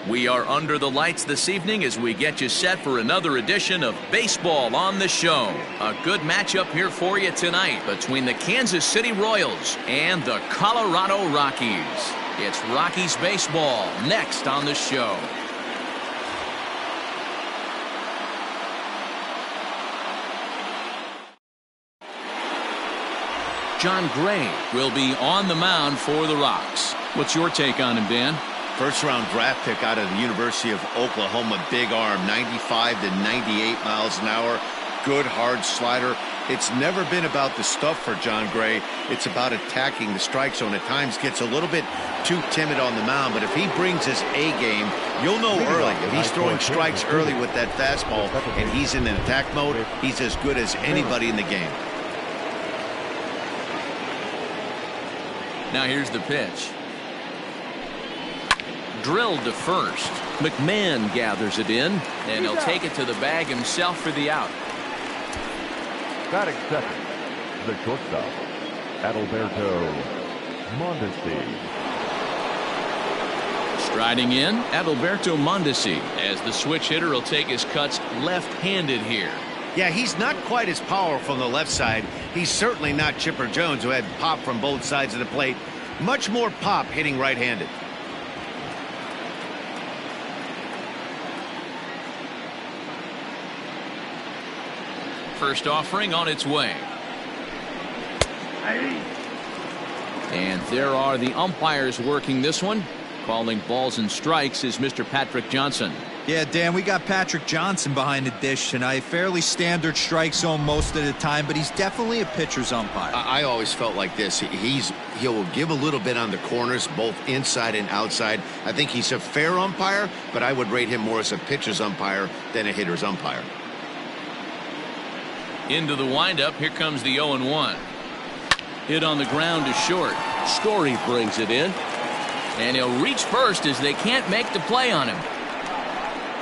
We are under the lights this evening as we get you set for another edition of Baseball on the Show. A good matchup here for you tonight between the Kansas City Royals and the Colorado Rockies. It's Rockies baseball next on the show. John Gray will be on the mound for the Rocks. What's your take on him, Dan? First-round draft pick out of the University of Oklahoma. Big arm, 95 to 98 miles an hour. Good, hard slider. It's never been about the stuff for John Gray. It's about attacking the strike zone. At times gets a little bit too timid on the mound, but if he brings his A game, you'll know early. If he's throwing strikes early with that fastball and he's in an attack mode, he's as good as anybody in the game. Now here's the pitch. Drilled to first. McMahon gathers it in, and he'll take it to the bag himself for the out. Batting second, the shortstop, Adalberto Mondesi. Striding in, Adalberto Mondesi, as the switch hitter will take his cuts left-handed here. Yeah, he's not quite as powerful on the left side. He's certainly not Chipper Jones, who had pop from both sides of the plate. Much more pop hitting right-handed. First offering on its way. And there are the umpires working this one. Calling balls and strikes is Mr. Patrick Johnson. Yeah, Dan, we got Patrick Johnson behind the dish tonight. Fairly standard strike zone most of the time, but he's definitely a pitcher's umpire. I always felt like this. He'll give a little bit on the corners, both inside and outside. I think he's a fair umpire, but I would rate him more as a pitcher's umpire than a hitter's umpire. Into the windup, here comes the 0-1. Hit on the ground to short. Story brings it in. And he'll reach first as they can't make the play on him.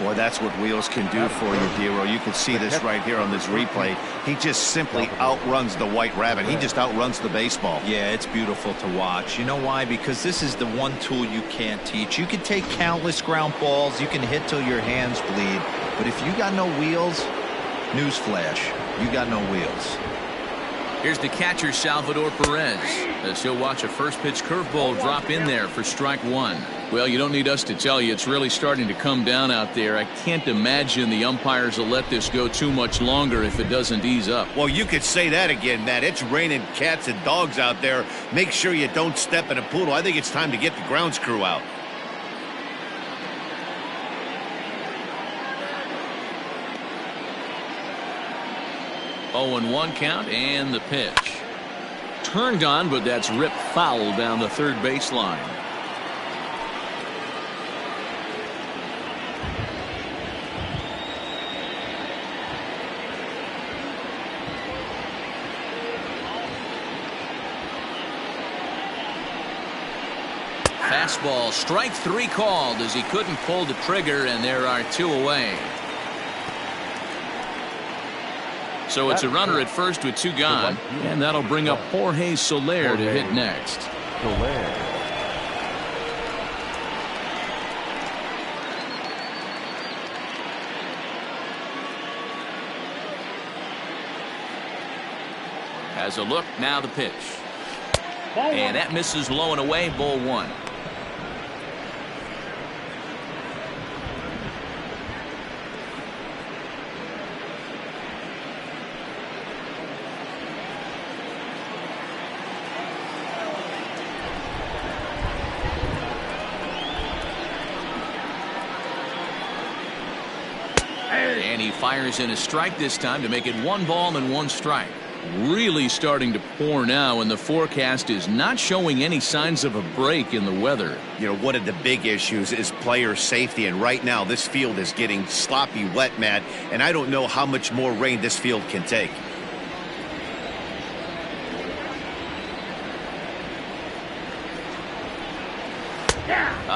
Boy, that's what wheels can do for you, Dero. You can see this right here on this replay. He just simply outruns the white rabbit. He just outruns the baseball. Yeah, it's beautiful to watch. You know why? Because this is the one tool you can't teach. You can take countless ground balls. You can hit till your hands bleed. But if you got no wheels, newsflash, you got no wheels. Here's the catcher, Salvador Perez, as he'll watch a first pitch curveball drop in there for strike one. Well, you don't need us to tell you it's really starting to come down out there. I can't imagine the umpires will let this go too much longer if it doesn't ease up. Well, you could say that again, Matt. It's raining cats and dogs out there. Make sure you don't step in a poodle. I think it's time to get the grounds crew out. Oh, and 1 count and the pitch. Turned on, but that's ripped foul down the third baseline. Fastball, strike 3 called as he couldn't pull the trigger, and there are 2 away. So it's a runner at first with 2 gone, and that'll bring up Jorge Soler to hit next. Has a look, now the pitch. And that misses low and away, ball 1. And he fires in a strike this time to make it 1 ball and 1 strike. Really starting to pour now, and the forecast is not showing any signs of a break in the weather. You know, one of the big issues is player safety, and right now this field is getting sloppy wet, Matt, and I don't know how much more rain this field can take.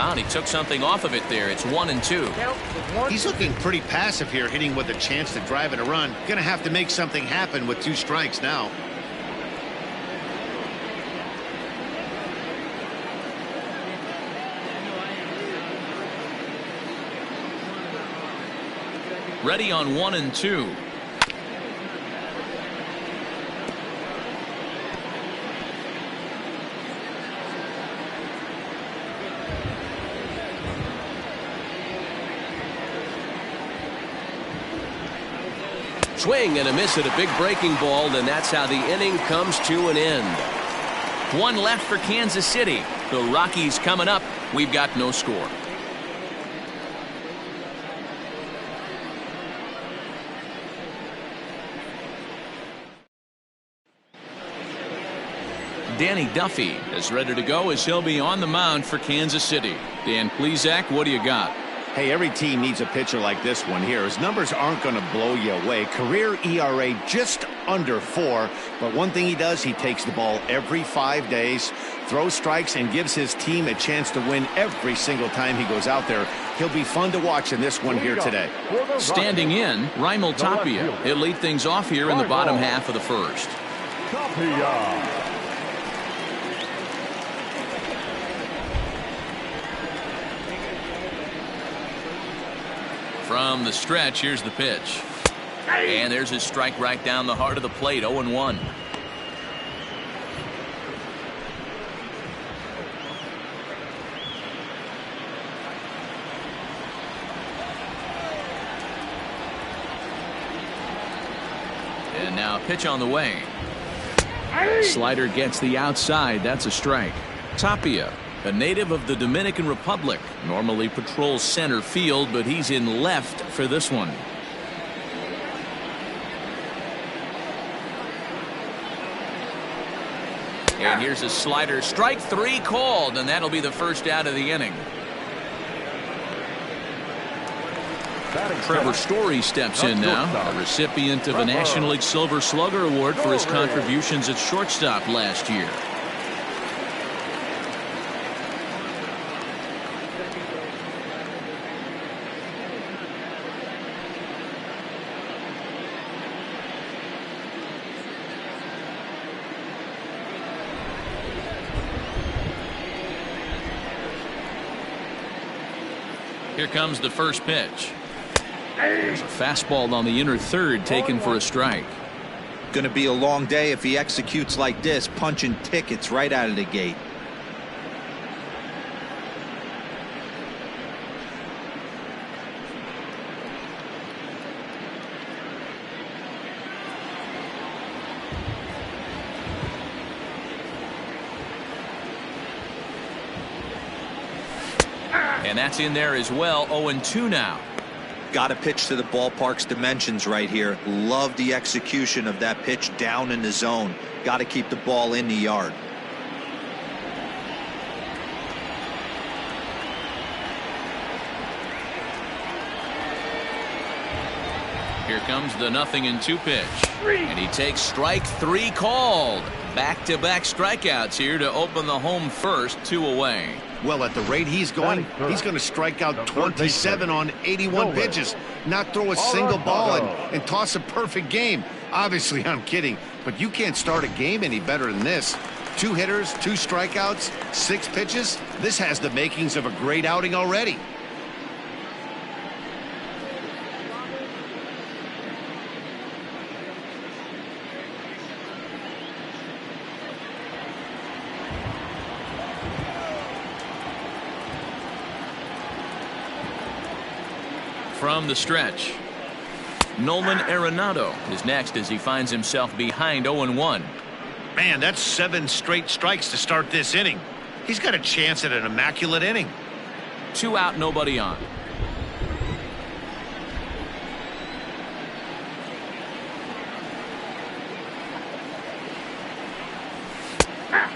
And he took something off of it there. It's 1-2. He's looking pretty passive here, hitting with a chance to drive in a run. Gonna have to make something happen with 2 strikes now. Ready on 1 and 2. Swing and a miss at a big breaking ball, and that's how the inning comes to an end. One left for Kansas City. The Rockies coming up. We've got no score. Danny Duffy is ready to go as he'll be on the mound for Kansas City. Dan Plesac, what do you got? Hey, every team needs a pitcher like this one here. His numbers aren't going to blow you away. Career ERA just under 4. But one thing he does, he takes the ball every 5 days, throws strikes, and gives his team a chance to win every single time he goes out there. He'll be fun to watch in this one here today. Standing in, Raimel Tapia. He'll lead things off here in the bottom half of the first. Tapia. From the stretch, here's the pitch. And there's his strike right down the heart of the plate, 0-1. And now a pitch on the way. Slider gets the outside. That's a strike. Tapia, a native of the Dominican Republic, normally patrols center field, but he's in left for this one. And here's a slider. Strike 3 called, and that'll be the first out of the inning. Trevor Story steps in now, a recipient of a National League Silver Slugger Award for his contributions at shortstop last year. Here comes the first pitch. There's a fastball on the inner third taken for a strike. Going to be a long day if he executes like this, punching tickets right out of the gate. And that's in there as well. 0-2 now. Got to pitch to the ballpark's dimensions right here. Love the execution of that pitch down in the zone. Got to keep the ball in the yard. Here comes the 0-2 pitch. And he takes strike 3 called. Back-to-back strikeouts here to open the home first, 2 away. Well, at the rate he's going, he's going to strike out 27 on 81 pitches, not throw a single ball and toss a perfect game. Obviously, I'm kidding, but you can't start a game any better than this. 2 hitters, 2 strikeouts, 6 pitches. This has the makings of a great outing already. From the stretch, Nolan Arenado is next as he finds himself behind 0-1. Man, that's 7 straight strikes to start this inning. He's got a chance at an immaculate inning. 2 out, nobody on.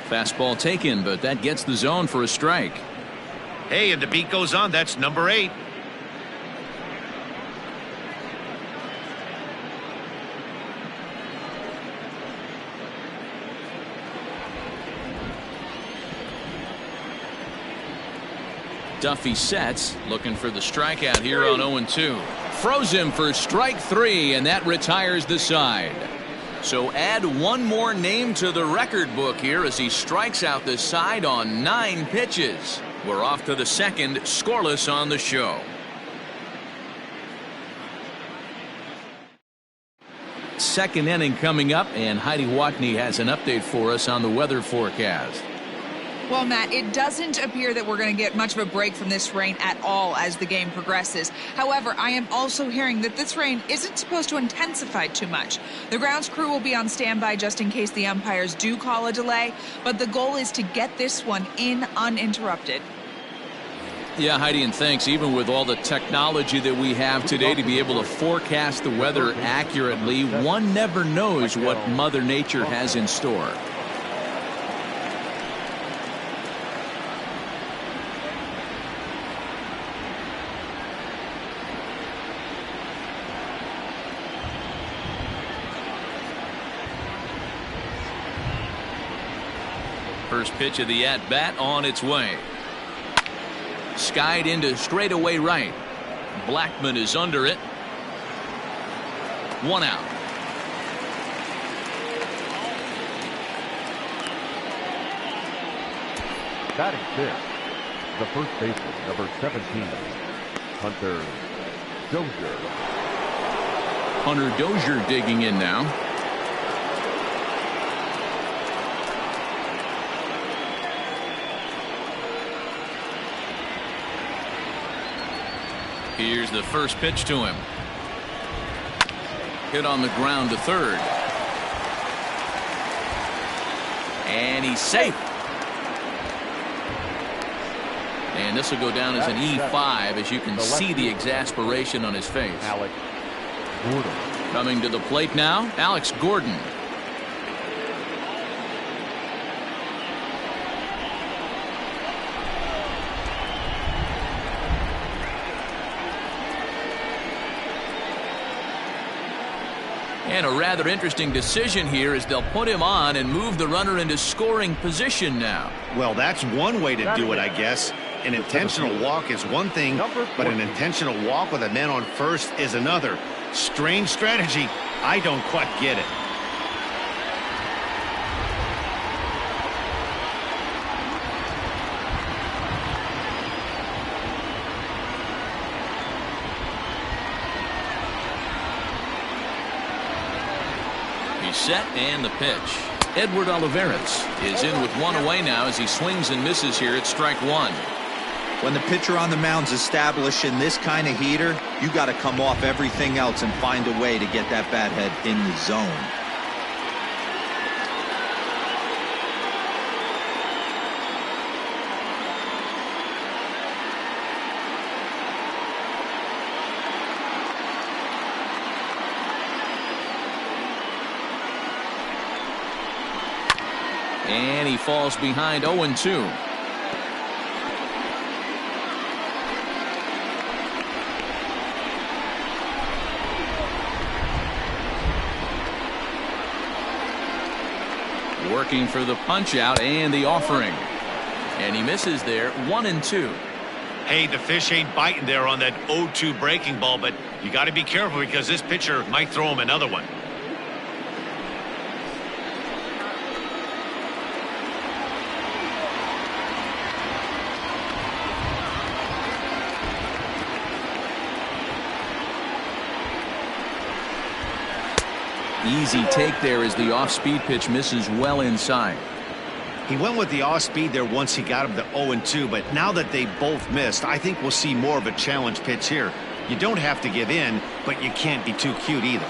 Fastball taken, but that gets the zone for a strike. Hey, and the beat goes on. That's number 8. Duffy sets, looking for the strikeout here on 0-2. Froze him for strike 3, and that retires the side. So add one more name to the record book here as he strikes out the side on 9 pitches. We're off to the second, scoreless on the show. second inning coming up, and Heidi Watney has an update for us on the weather forecast. Well, Matt, it doesn't appear that we're going to get much of a break from this rain at all as the game progresses. However, I am also hearing that this rain isn't supposed to intensify too much. The grounds crew will be on standby just in case the umpires do call a delay, but the goal is to get this one in uninterrupted. Yeah, Heidi, and thanks. Even with all the technology that we have today to be able to forecast the weather accurately, one never knows what Mother Nature has in store. First pitch of the at-bat on its way. Skied into straightaway right. Blackman is under it. One out. Batting fifth, the first baseman, number 17, Hunter Dozier. Hunter Dozier digging in now. Here's the first pitch to him. Hit on the ground to third. And he's safe. And this will go down as an E5, as you can see the exasperation on his face. Alex Gordon. Coming to the plate now, Alex Gordon. And a rather interesting decision here as they'll put him on and move the runner into scoring position now. Well, that's one way to do it, I guess. An intentional walk is one thing, but an intentional walk with a man on first is another. Strange strategy. I don't quite get it. Set and the pitch. Edward Olivares is in with one away now as he swings and misses here at strike one. When the pitcher on the mound's established in this kind of heater, you got to come off everything else and find a way to get that bat head in the zone. And he falls behind 0-2. Working for the punch out and the offering. And he misses there, 1-2. Hey, the fish ain't biting there on that 0-2 breaking ball, but you got to be careful because this pitcher might throw him another one. Easy take there as the off-speed pitch misses well inside. He went with the off-speed there once he got him to 0-2, but now that they both missed, I think we'll see more of a challenge pitch here. You don't have to give in, but you can't be too cute either.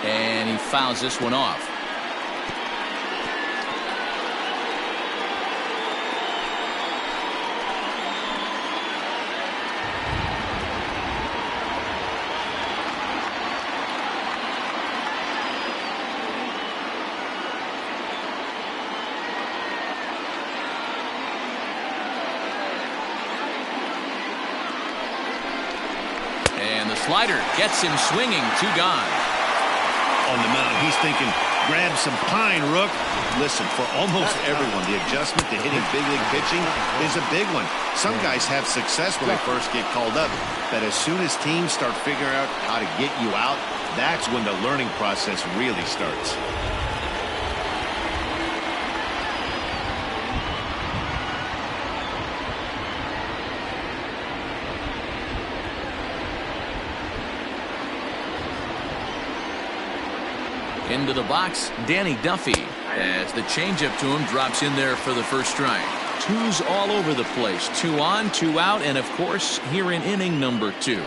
And he fouls this one off. And the slider gets him swinging, 2 gone. On the mound, he's thinking, grab some pine, Rook. Listen, for almost everyone, the adjustment to hitting big league pitching is a big one. Some guys have success when they first get called up, but as soon as teams start figuring out how to get you out, That's when the learning process really starts. Into the box, Danny Duffy, as the changeup to him drops in there for the first strike. Twos all over the place. 2 on, 2 out, and of course, here in inning number 2.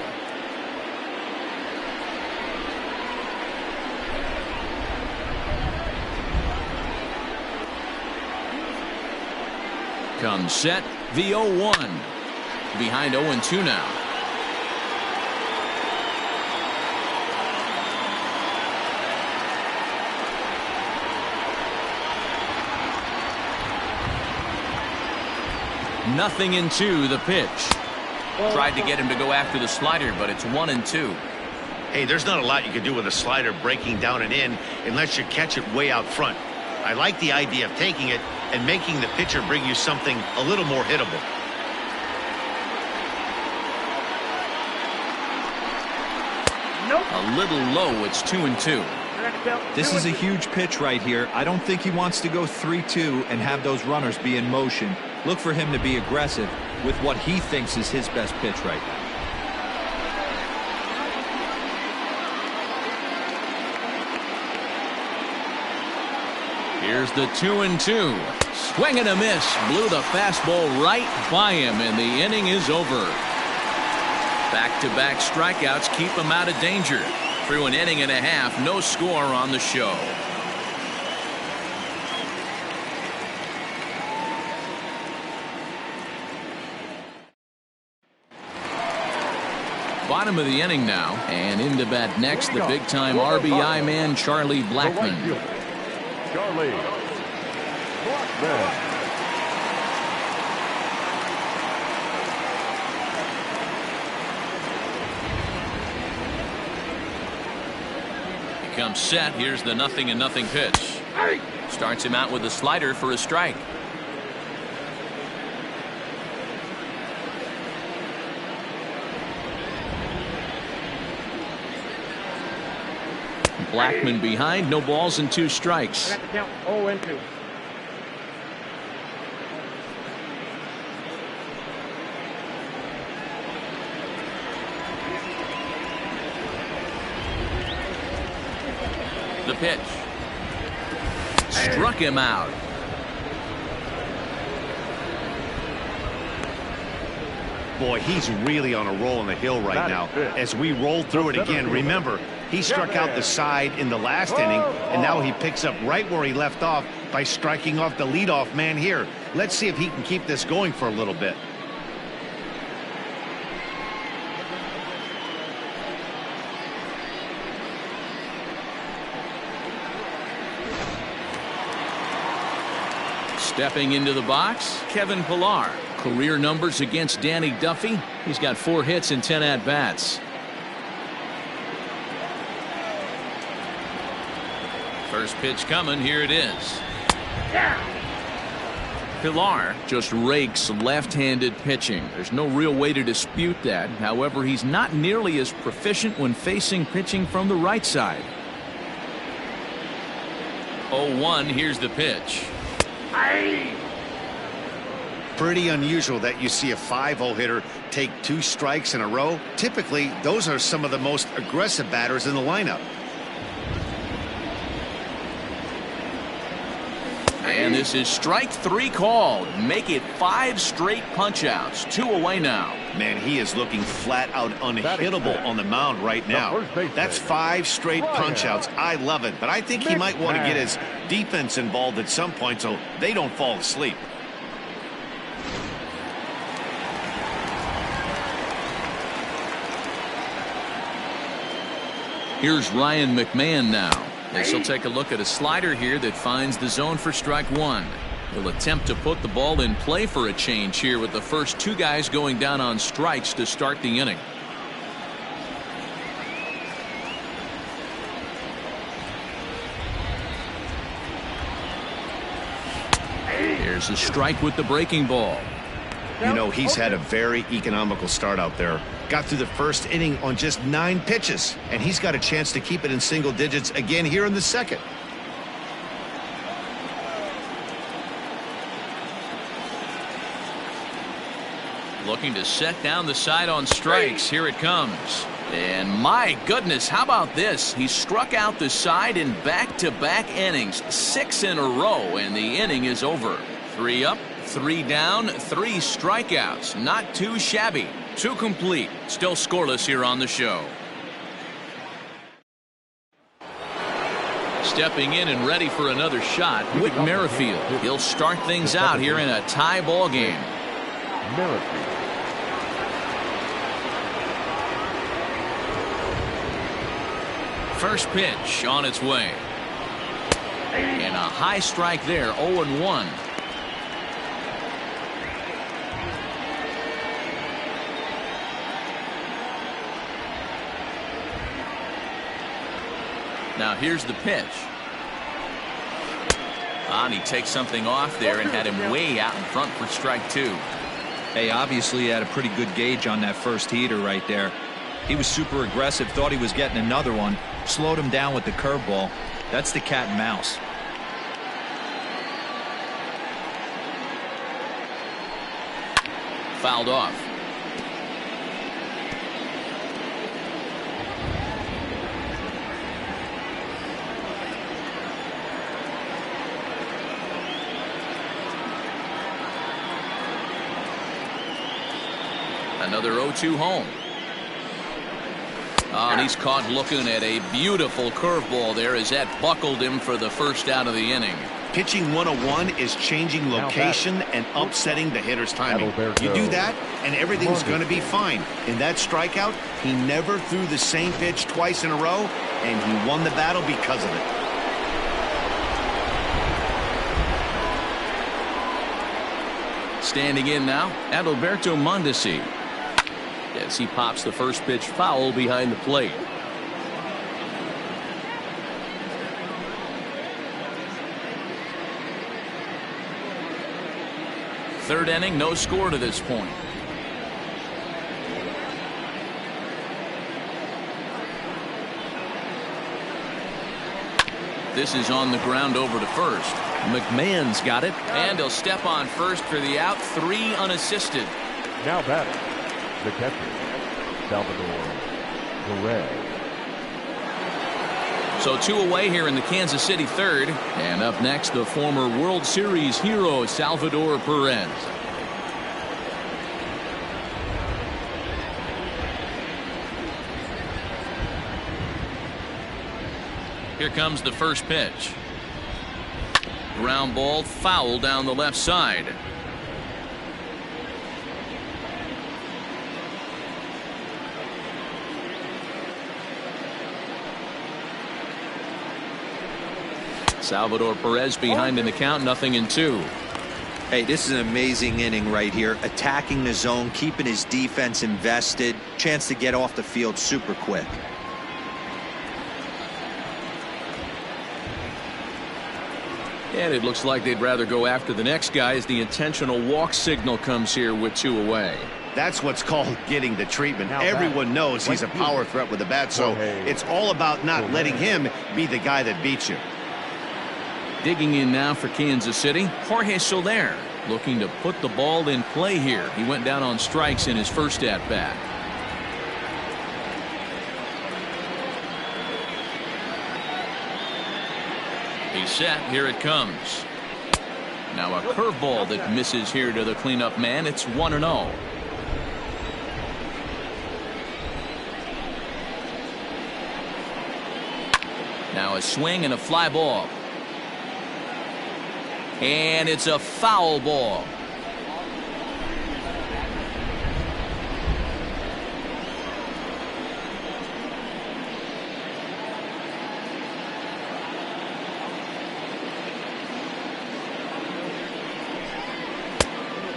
Comes set, the 0-1. Behind 0-2 now. Nothing in 2, the pitch. Tried to get him to go after the slider, but it's 1-2. Hey, there's not a lot you can do with a slider breaking down and in unless you catch it way out front. I like the idea of taking it and making the pitcher bring you something a little more hittable. A little low, it's 2-2. This is a huge pitch right here. I don't think he wants to go 3-2 and have those runners be in motion. Look for him to be aggressive with what he thinks is his best pitch right now. Here's the 2-2. Swing and a miss. Blew the fastball right by him, and the inning is over. Back-to-back strikeouts keep him out of danger. Through an inning and a half, no score on the show. Bottom of the inning now, and into bat next, the big-time RBI man, Charlie Blackmon. Charlie Blackmon. He comes set. Here's the 0-0 pitch. Starts him out with a slider for a strike. Blackmon behind, no balls and 2 strikes. 0-2. The pitch. Struck him out. Boy, he's really on a roll on the hill right now. As we roll through it again, remember, he struck out the side in the last inning, and now he picks up right where he left off by striking off the leadoff man here. Let's see if he can keep this going for a little bit. Stepping into the box, Kevin Pillar. Career numbers against Danny Duffy. He's got 4 hits and 10 at-bats. First pitch coming. Here it is. Pillar just rakes left-handed pitching. There's no real way to dispute that. However, he's not nearly as proficient when facing pitching from the right side. 0-1. Here's the pitch. Pretty unusual that you see a 5-0 hitter take 2 strikes in a row. Typically, those are some of the most aggressive batters in the lineup. And this is strike 3 called. Make it 5 straight punch-outs. 2 away now. Man, he is looking flat out unhittable on the mound right now. That's 5 straight punch-outs. I love it, but I think he might want to get his defense involved at some point so they don't fall asleep. Here's Ryan McMahon now. As he'll take a look at a slider here that finds the zone for strike 1. He'll attempt to put the ball in play for a change here with the first 2 guys going down on strikes to start the inning. Here's a strike with the breaking ball. You know, he's had a very economical start out there. Got through the first inning on just 9 pitches, and he's got a chance to keep it in single digits again here in the second. Looking to set down the side on strikes. Here it comes. And my goodness, how about this? He struck out the side in back-to-back innings, 6 in a row, and the inning is over. 3 up, 3 down, 3 strikeouts. Not too shabby. 2 complete. Still scoreless here on the show. Stepping in and ready for another shot, Whit Merrifield. He'll start things out here in a tie ball game. Merrifield. First pitch on its way. And a high strike there, 0-1. Now here's the pitch. And he takes something off there and had him way out in front for strike 2. Hey, obviously he had a pretty good gauge on that first heater right there. He was super aggressive, thought he was getting another one, slowed him down with the curveball. That's the cat and mouse. Fouled off. Another 0-2 home. And he's caught looking at a beautiful curveball there as that buckled him for the first out of the inning. Pitching 101 is changing location and upsetting the hitter's timing. You do that, and everything's going to be fine. In that strikeout, he never threw the same pitch twice in a row, and he won the battle because of it. Standing in now, Adalberto Mondesi, as he pops the first pitch foul behind the plate. Third inning, no score to this point. This is on the ground over to first. McMahon's got it, and he'll step on first for the out. 3 unassisted. Now batting, the catcher, Salvador Perez. So 2 away here in the Kansas City third. And up next, the former World Series hero, Salvador Perez. Here comes the first pitch. Ground ball, foul down the left side. Salvador Perez behind in the count, 0-2. Hey, this is an amazing inning right here. Attacking the zone, keeping his defense invested. Chance to get off the field super quick. And it looks like they'd rather go after the next guy as the intentional walk signal comes here with 2 away. That's what's called getting the treatment. Everyone knows he's a power threat with the bat, so it's all about not letting him be the guy that beats you. Digging in now for Kansas City, Jorge Soler, looking to put the ball in play here. He went down on strikes in his first at-bat. He's set. Here it comes. Now a curveball that misses here to the cleanup man. It's 1-0. Now a swing and a fly ball. And it's a foul ball.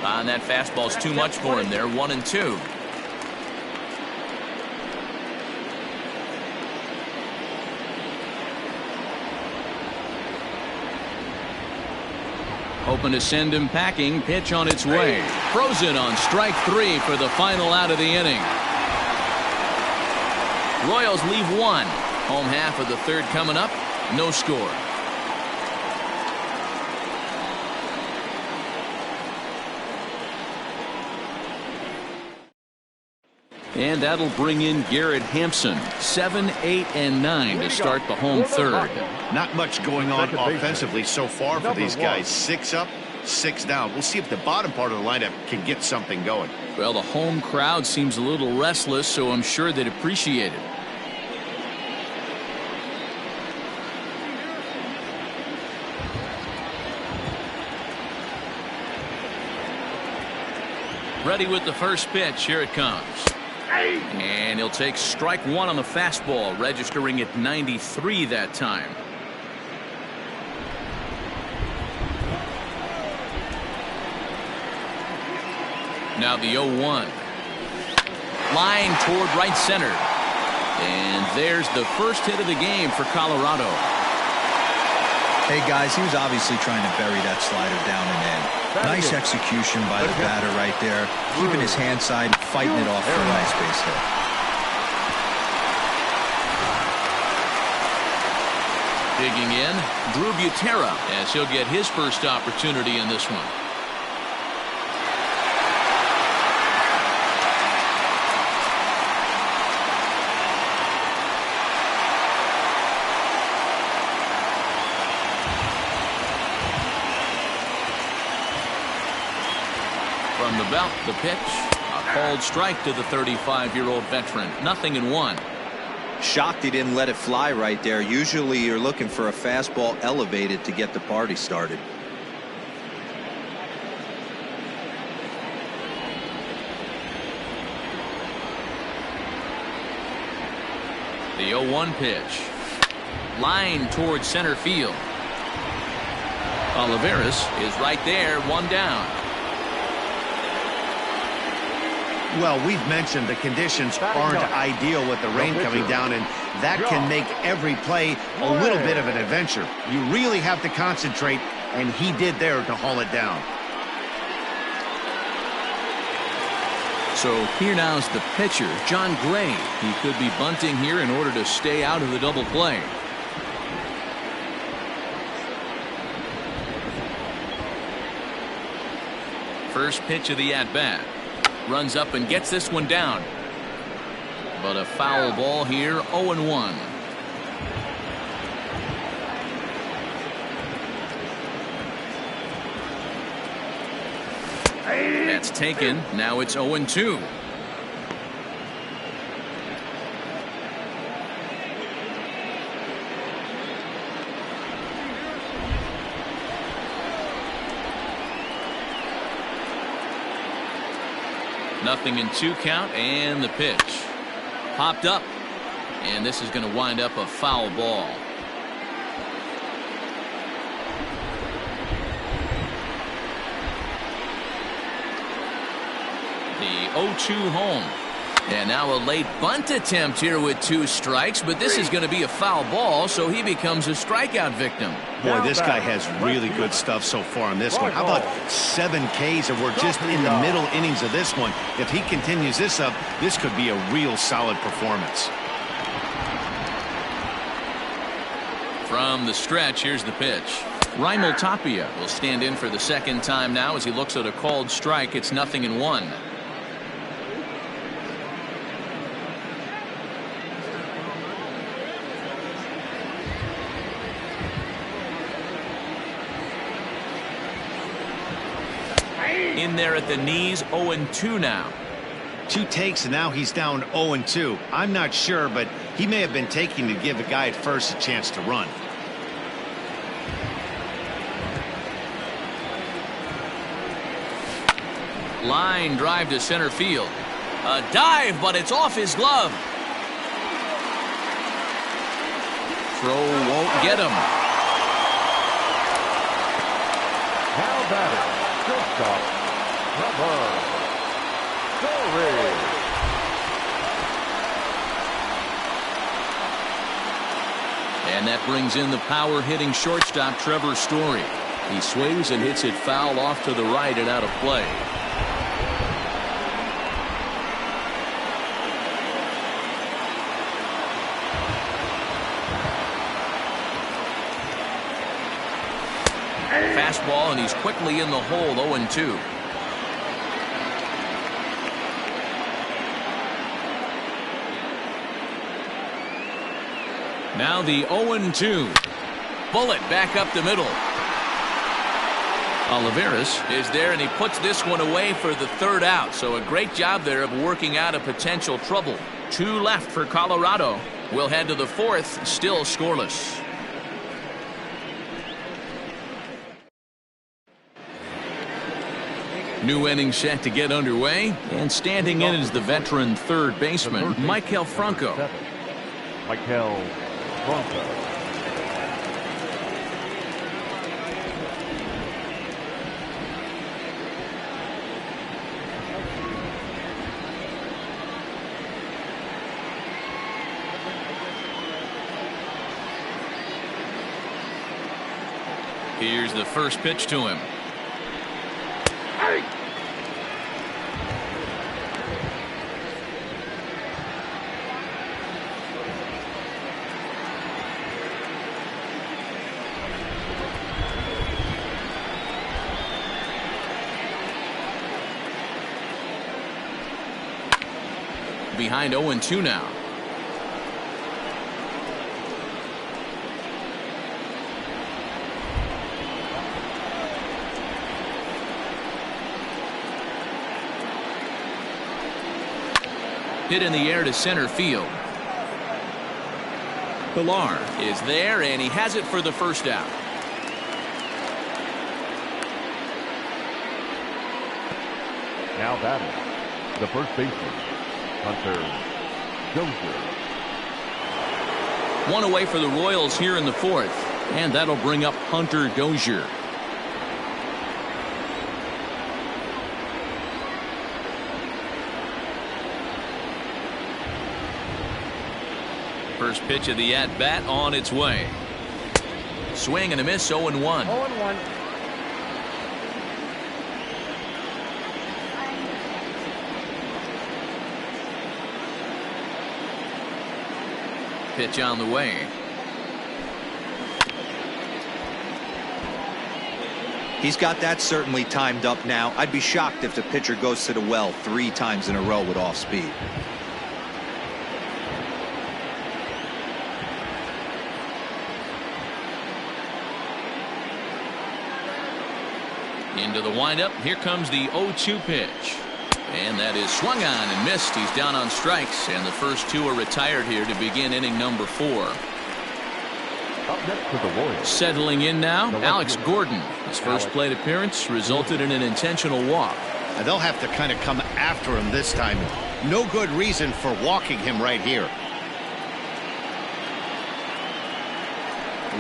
And that fastball's too much for him there. 1-2. Hoping to send him packing. Pitch on its way. Frozen on strike 3 for the final out of the inning. Royals leave 1. Home half of the third coming up. No score. And that'll bring in Garrett Hampson. 7, 8, and 9 to start the home third. Not much going on offensively so far for these guys. 6 up, 6 down. We'll see if the bottom part of the lineup can get something going. Well, the home crowd seems a little restless, so I'm sure they'd appreciate it. Ready with the first pitch. Here it comes. And he'll take strike 1 on the fastball, registering at 93 that time. Now the 0-1. Line toward right center. And there's the first hit of the game for Colorado. Hey, guys, he was obviously trying to bury that slider down and in. Nice execution by the batter right there. Keeping his hand side, fighting it off for a nice base hit. Digging in, Drew Butera, as he'll get his first opportunity in this one. From the belt, the pitch. A called strike to the 35-year-old veteran. 0-1. Shocked he didn't let it fly right there. Usually you're looking for a fastball elevated to get the party started. The 0-1 pitch. Line towards center field. Olivares is right there, 1 down. Well, we've mentioned the conditions aren't ideal with the rain coming down, and that can make every play a little bit of an adventure. You really have to concentrate, and he did there to haul it down. So here now's the pitcher, John Gray. He could be bunting here in order to stay out of the double play. First pitch of the at-bat. Runs up and gets this one down. But a foul ball here, 0-1. That's taken. Now it's 0-2. Nothing in 2 count, and the pitch. Popped up. And this is going to wind up a foul ball. The 0-2 home. And now a late bunt attempt here with 2 strikes, but this is going to be a foul ball, so he becomes a strikeout victim. Boy, this guy has really good stuff so far on this one. How about 7 Ks, and we're just in the middle innings of this one. If he continues this up, this could be a real solid performance. From the stretch, here's the pitch. Raimel Tapia will stand in for the second time now as he looks at a called strike. It's 0-1. In there at the knees, 0-2 now. 2 takes, and now he's down 0-2. I'm not sure, but he may have been taking to give the guy at first a chance to run. Line drive to center field. A dive, but it's off his glove. Throw won't get him. Now batting, shortstop, Story. And that brings in the power hitting shortstop Trevor Story. He swings and hits it foul off to the right and out of play. Fastball, and he's quickly in the hole, 0-2. Now the 0-2. Bullet back up the middle. Oliveras is there, and he puts this one away for the third out. So a great job there of working out a potential trouble. 2 left for Colorado. We'll head to the 4th, still scoreless. New inning set to get underway, and standing in is the veteran third baseman, Maikel Franco. Maikel Franco. Here's the first pitch to him. Behind 0-2 now. Hit in the air to center field. Pilar is there, and he has it for the first out. Now batting, the first baseman, Hunter Dozier. 1 away for the Royals here in the 4th, and that'll bring up Hunter Dozier. First pitch of the at-bat on its way. Swing and a miss, 0-1. 0-1. Pitch on the way. He's got that certainly timed up now. I'd be shocked if the pitcher goes to the well 3 times in a row with off speed. Into the windup. Here comes the 0-2 pitch. And that is swung on and missed. He's down on strikes, and the first 2 are retired here to begin inning number 4. Up next for the Royals. Settling in now, Alex Gordon. His first plate appearance resulted in an intentional walk. And they'll have to kind of come after him this time. No good reason for walking him right here.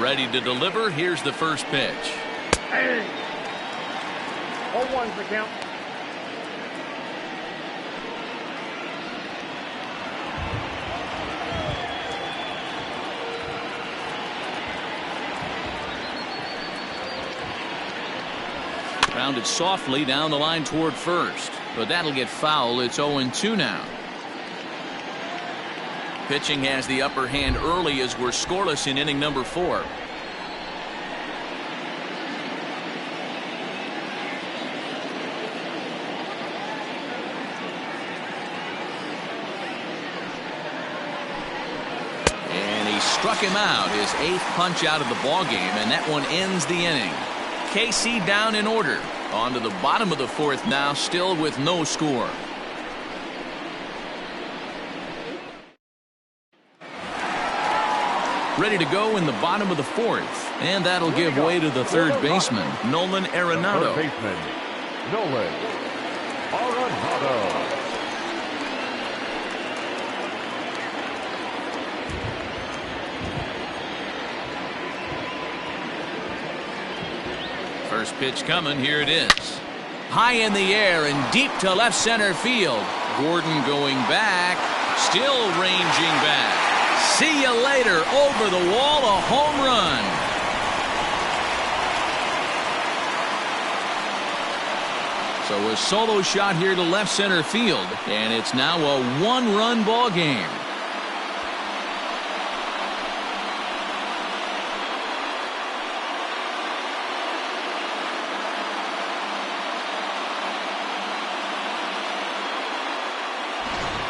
Ready to deliver. Here's the first pitch. 0-1's the count. Grounded softly down the line toward first, but that'll get foul. It's 0-2 now. Pitching has the upper hand early as we're scoreless in inning number 4. And he struck him out, his 8th punch out of the ballgame, and that one ends the inning. KC down in order. On to the bottom of the 4th now, still with no score. Ready to go in the bottom of the 4th, and that'll give way to the third baseman, Nolan Arenado. Third baseman, Nolan Arenado. First pitch coming. Here it is. High in the air and deep to left center field. Gordon going back. Still ranging back. See you later. Over the wall. A home run. So a solo shot here to left center field, and it's now a one-run ball game.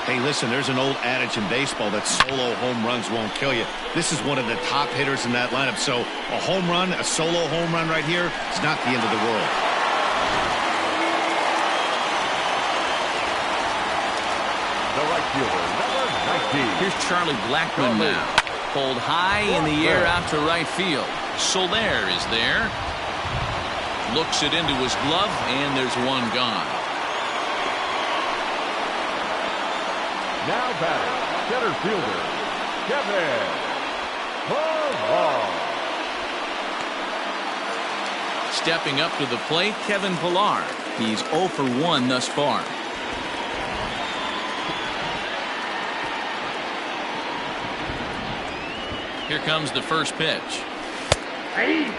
Hey, listen, there's an old adage in baseball that solo home runs won't kill you. This is one of the top hitters in that lineup. So a home run, a solo home run right here, it's not the end of the world. The right fielder, number 19. Here's Charlie Blackmon now. Pulled high in the air out to right field. Soler is there. Looks it into his glove, and there's one gone. Now batting, center fielder, Kevin Pillar. Stepping up to the plate, Kevin Pillar. He's 0 for 1 thus far. Here comes the first pitch. Hey.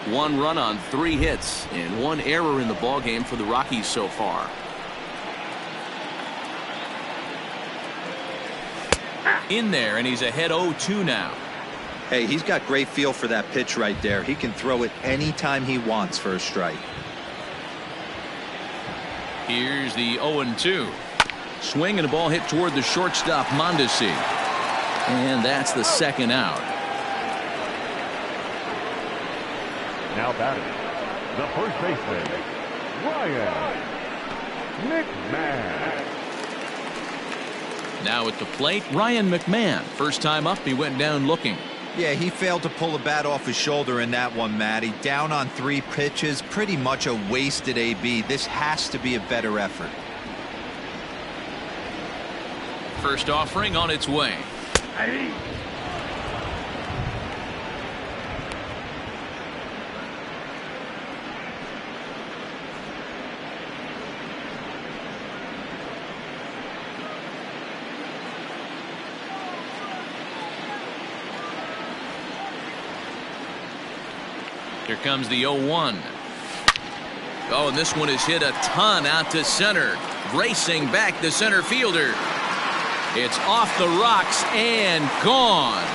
One run on 3 hits and 1 error in the ballgame for the Rockies so far. In there, and he's ahead 0-2 now. Hey, he's got great feel for that pitch right there. He can throw it anytime he wants for a strike. Here's the 0-2. Swing and a ball hit toward the shortstop, Mondesi. And that's the second out. Now batting, the first baseman, Ryan McMahon. Now at the plate, Ryan McMahon. First time up, he went down looking. Yeah, he failed to pull the bat off his shoulder in that one, Matty. Down on 3 pitches, pretty much a wasted AB. This has to be a better effort. First offering on its way. Hey. Here comes the 0-1. Oh, and this one is hit a ton out to center. Racing back the center fielder. It's off the rocks and gone.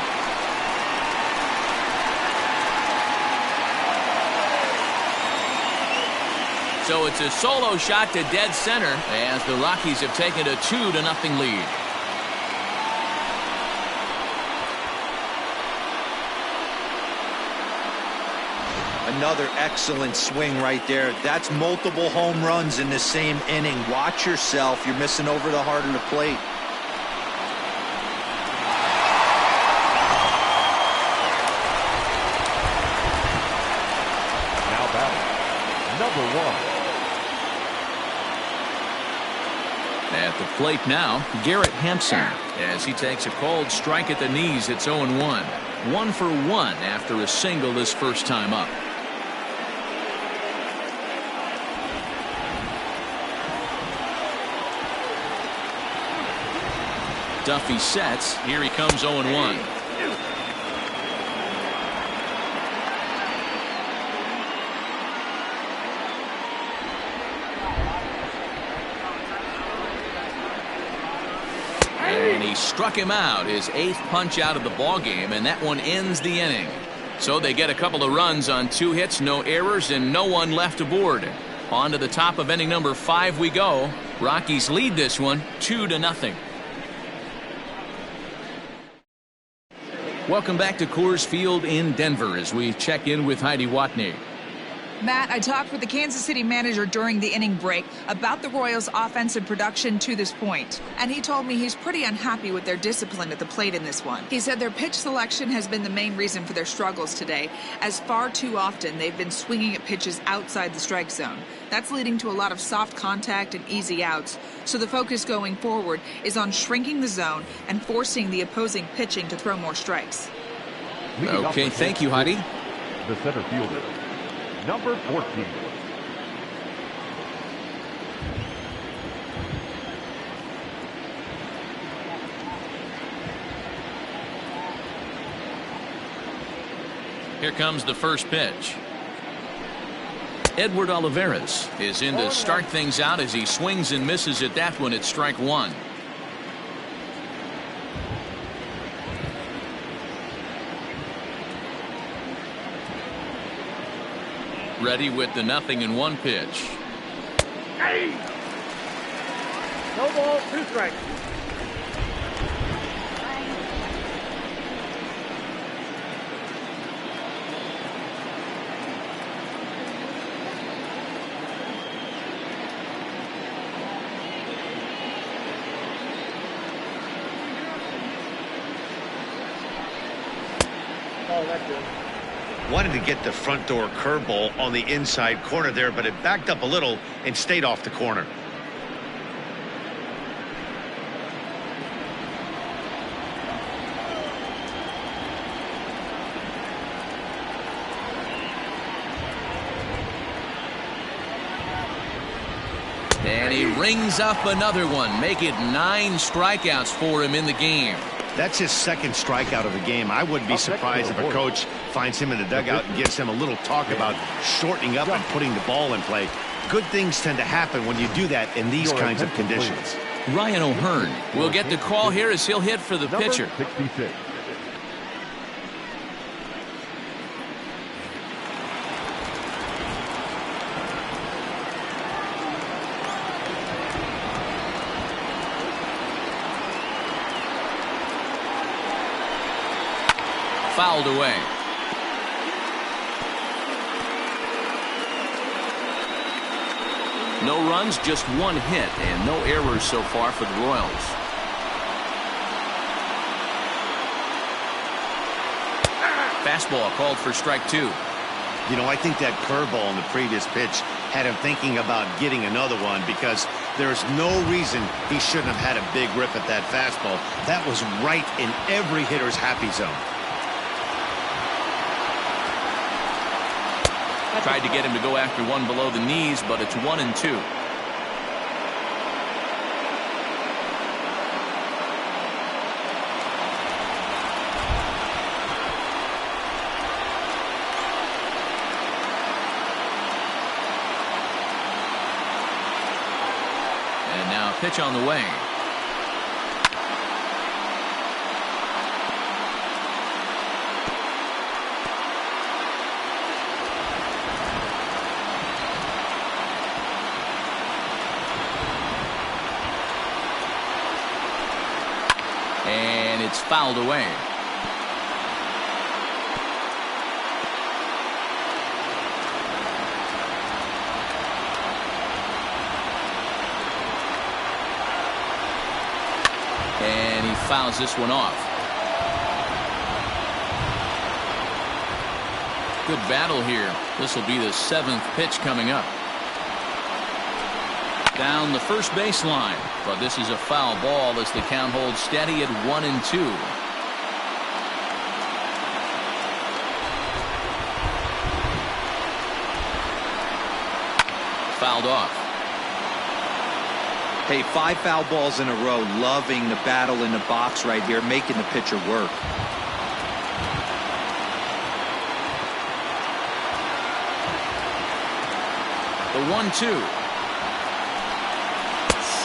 So it's a solo shot to dead center as the Rockies have taken a 2-0 lead. Another excellent swing right there. That's multiple home runs in the same inning. Watch yourself. You're missing over the heart of the plate. Now batting, number 1. At the plate now, Garrett Hampson, as he takes a called strike at the knees. It's 0-1. 1 for 1 after a single this first time up. Duffy sets. Here he comes 0-1. And he struck him out, his 8th punch out of the ball game, and that one ends the inning. So they get a couple of runs on 2 hits, no errors, and no one left aboard. On to the top of inning number 5 we go. Rockies lead this one 2-0. Welcome back to Coors Field in Denver as we check in with Heidi Watney. Matt, I talked with the Kansas City manager during the inning break about the Royals' offensive production to this point, and he told me he's pretty unhappy with their discipline at the plate in this one. He said their pitch selection has been the main reason for their struggles today, as far too often they've been swinging at pitches outside the strike zone. That's leading to a lot of soft contact and easy outs, so the focus going forward is on shrinking the zone and forcing the opposing pitching to throw more strikes. Okay, thank you, Heidi. The center fielder, number 14. Here comes the first pitch. Edward Olivares is in to start things out as he swings and misses at that one at strike one. Ready with the 0-1 pitch. Hey. No ball, 2 strikes. Oh, that's good. Wanted to get the front door curveball on the inside corner there, but it backed up a little and stayed off the corner. And he rings up another one, make it 9 strikeouts for him in the game. That's his second strikeout of the game. I wouldn't be surprised if a coach finds him in the dugout and gives him a little talk about shortening up and putting the ball in play. Good things tend to happen when you do that in these kinds of conditions. Ryan O'Hearn will get the call here as he'll hit for the pitcher. 66. Fouled away. No runs, just 1 hit, and no errors so far for the Royals. Fastball called for strike 2. You know, I think that curveball in the previous pitch had him thinking about getting another one, because there's no reason he shouldn't have had a big rip at that fastball. That was right in every hitter's happy zone. Tried to get him to go after one below the knees, but it's 1-2. And now a pitch on the way. And it's fouled away. And he fouls this one off. Good battle here. This will be the 7th pitch coming up. Down the first baseline, but this is a foul ball as the count holds steady at 1-2. Fouled off. Hey, 5 foul balls in a row. Loving the battle in the box right here, making the pitcher work. The 1-2.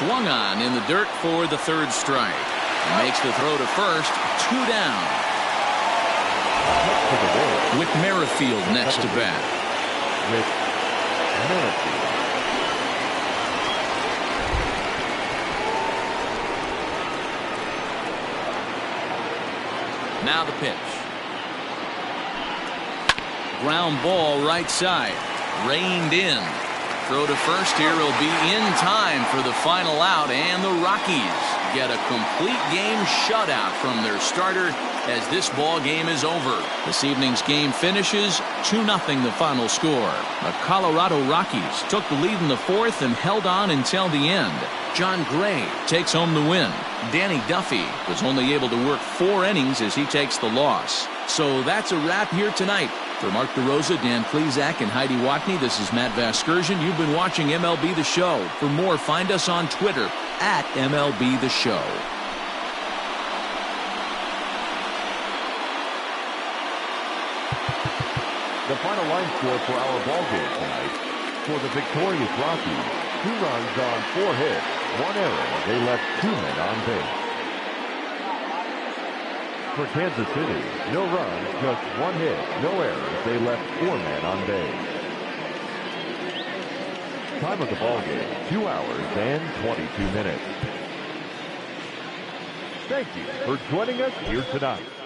Swung on in the dirt for the 3rd strike. Makes the throw to first. 2 down. With Merrifield next to bat. With Merrifield. Now the pitch. Ground ball right side. Reined in. Throw to first here will be in time for the final out, and the Rockies get a complete game shutout from their starter as this ball game is over. This evening's game finishes 2-0 the final score. The Colorado Rockies took the lead in the 4th and held on until the end. John Gray takes home the win. Danny Duffy was only able to work 4 innings as he takes the loss. So that's a wrap here tonight. For Mark DeRosa, Dan Plezak, and Heidi Watney, this is Matt Vasgersian. You've been watching MLB The Show. For more, find us on Twitter at MLB The Show. The final line score for our ball game tonight. For the victorious Rockies, 2 runs on 4 hits, 1 error. They left 2 men on base. For Kansas City, no runs, just 1 hit, no errors. They left 4 men on base. Time of the ball game, 2 hours and 22 minutes. Thank you for joining us here tonight.